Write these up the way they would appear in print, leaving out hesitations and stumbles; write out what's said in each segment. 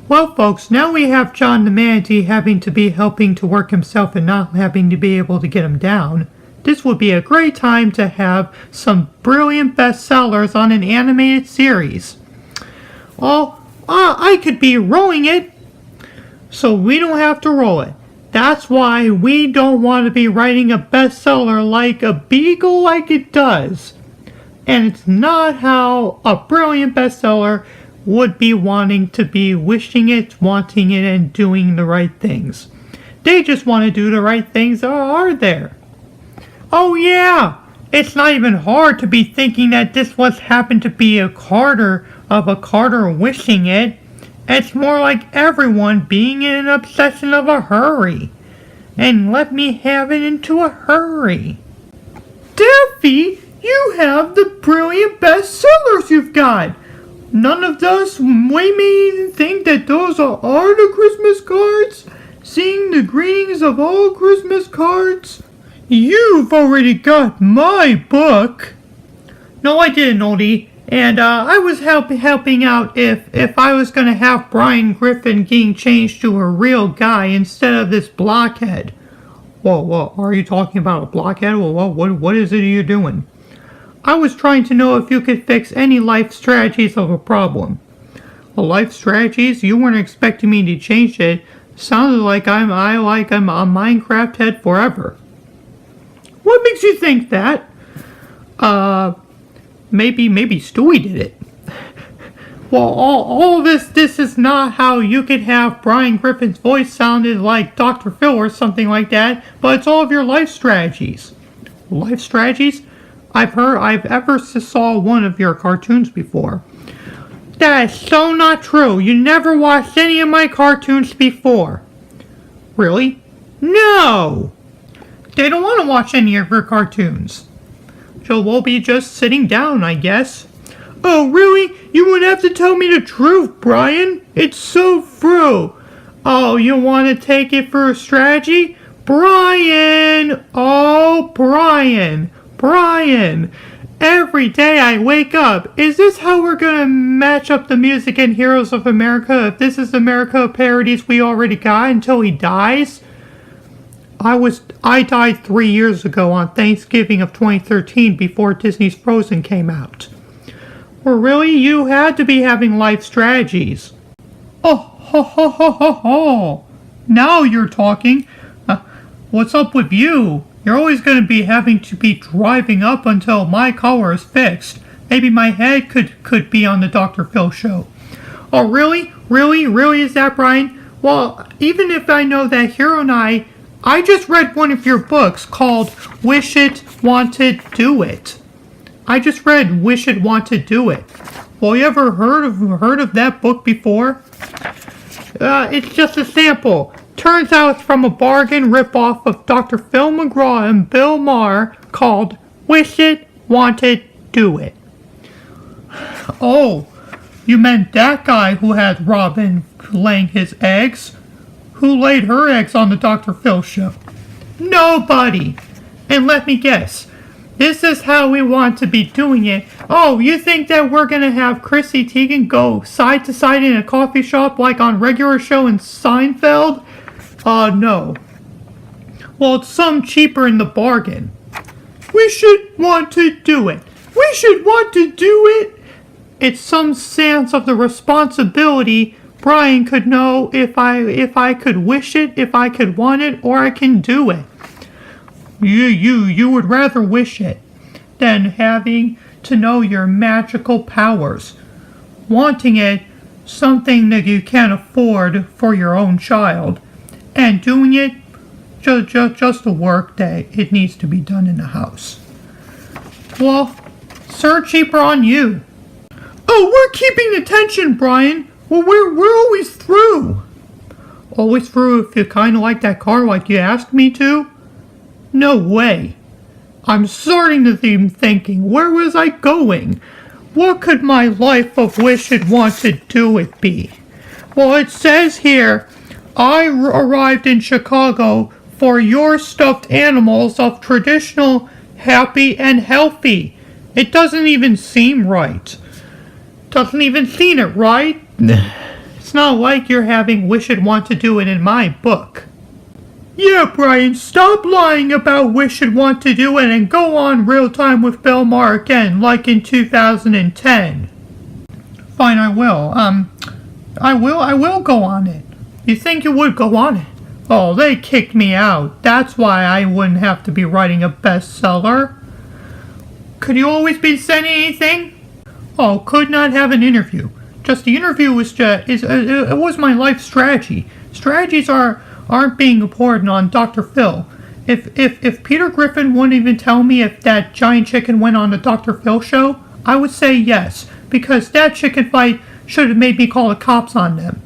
Well, folks, now we have John the Manatee having to be helping to work himself and not having to be able to get him down. This would be a great time to have some brilliant bestsellers on an animated series. I could be rolling it, so we don't have to roll it. That's why we don't want to be writing a bestseller like a beagle like it does. And it's not how a brilliant bestseller would be wanting to be wishing it, wanting it, and doing the right things. They just want to do the right things, are there? Oh yeah, it's not even hard to be thinking that this was happened to be a Carter wishing it. It's more like everyone being in an obsession of a hurry. And let me have it into a hurry. Daffy, you have the brilliant bestsellers you've got. None of us made me think that those are the Christmas cards. Seeing the greetings of all Christmas cards. You've already got my book. No, I didn't, Oldie. And I was helping out if I was going to have Brian Griffin getting changed to a real guy instead of this blockhead. Whoa, are you talking about a blockhead? Well, what is it you're doing? I was trying to know if you could fix any life strategies of a problem. Well, life strategies? You weren't expecting me to change it. Sounded like I'm a Minecraft head forever. What makes you think that? Maybe Stewie did it. Well, all this is not how you could have Brian Griffin's voice sounded like Dr. Phil or something like that, but it's all of your life strategies. Life strategies? I've ever saw one of your cartoons before. That is so not true. You never watched any of my cartoons before. Really? No! They don't want to watch any of your cartoons. So we'll be just sitting down, I guess. Oh, really? You would have to tell me the truth, Brian. It's so true. Oh, you want to take it for a strategy? Brian! Oh, Brian! Every day I wake up. Is this how we're going to match up the music in Heroes of America? If this is America parodies we already got until he dies? I died 3 years ago on Thanksgiving of 2013 before Disney's Frozen came out. Well, really? You had to be having life strategies. Oh, ho, ho, ho, ho, ho. Now you're talking. What's up with you? You're always going to be having to be driving up until my car is fixed. Maybe my head could be on the Dr. Phil show. Oh, really? Really is that, Brian? Well, even if I know that Hero and I just read one of your books called Wish It, Want It, Do It. I just read Wish It, Want It, Do It. Well, you ever heard of that book before? It's just a sample. Turns out it's from a bargain ripoff of Dr. Phil McGraw and Bill Maher called Wish It, Want It, Do It. Oh, you meant that guy who had Robin laying his eggs? Who laid her eggs on the Dr. Phil show? Nobody! And let me guess, this is how we want to be doing it. Oh, you think that we're gonna have Chrissy Teigen go side to side in a coffee shop like on regular show in Seinfeld? No. Well, it's some cheaper in the bargain. We should want to do it. It's some sense of the responsibility. Brian could know if I could wish it, if I could want it, or I can do it. You would rather wish it than having to know your magical powers. Wanting it, something that you can't afford for your own child. And doing it, just the work that it needs to be done in the house. Well, sir, cheaper on you. Oh, we're keeping attention, Brian. Well, we're always through. Always through if you kind of like that car like you asked me to? No way. I'm starting to be thinking, where was I going? What could my life of wish it, want it, do it be? Well, it says here, I arrived in Chicago for your stuffed animals of traditional, happy, and healthy. It doesn't even seem right. Doesn't even seem it right. It's it's not like you're having Wish It Want to Do It in my book. Yeah, Brian, stop lying about Wish It Want to Do It and go on Real Time with Bill Maher again, like in 2010. Fine, I will. I will go on it. You think you would go on it? Oh, they kicked me out. That's why I wouldn't have to be writing a bestseller. Could you always be sending anything? Oh, could not have an interview. Just the interview was it was my life strategy. Strategies aren't being important on Dr. Phil. If Peter Griffin wouldn't even tell me if that giant chicken went on the Dr. Phil show, I would say yes, because that chicken fight should have made me call the cops on them.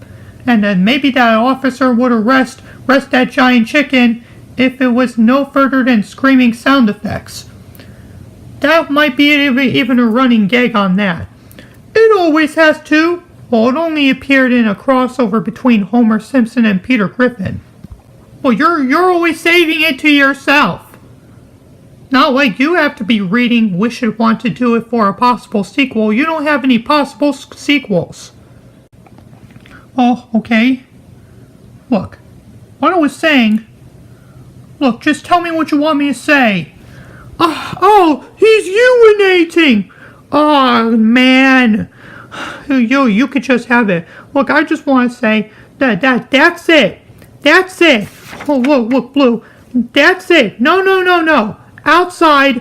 And then maybe that officer would arrest that giant chicken if it was no further than screaming sound effects. That might be even a running gag on that. It always has to. Well, it only appeared in a crossover between Homer Simpson and Peter Griffin. Well, you're always saving it to yourself. Not like you have to be reading Wish It Want to Do It for a possible sequel. You don't have any possible sequels. Oh, okay. Look, what I was saying... Look, just tell me what you want me to say. Oh, he's urinating! Oh, man. You could just have it. Look, I just want to say that's it. That's it. Oh, look, Blue. That's it. No. Outside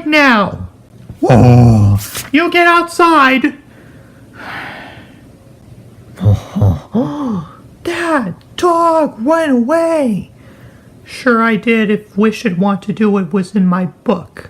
now. Whoa. You get outside. That dog went away. Sure I did if Wish It Want to Do It was in my book.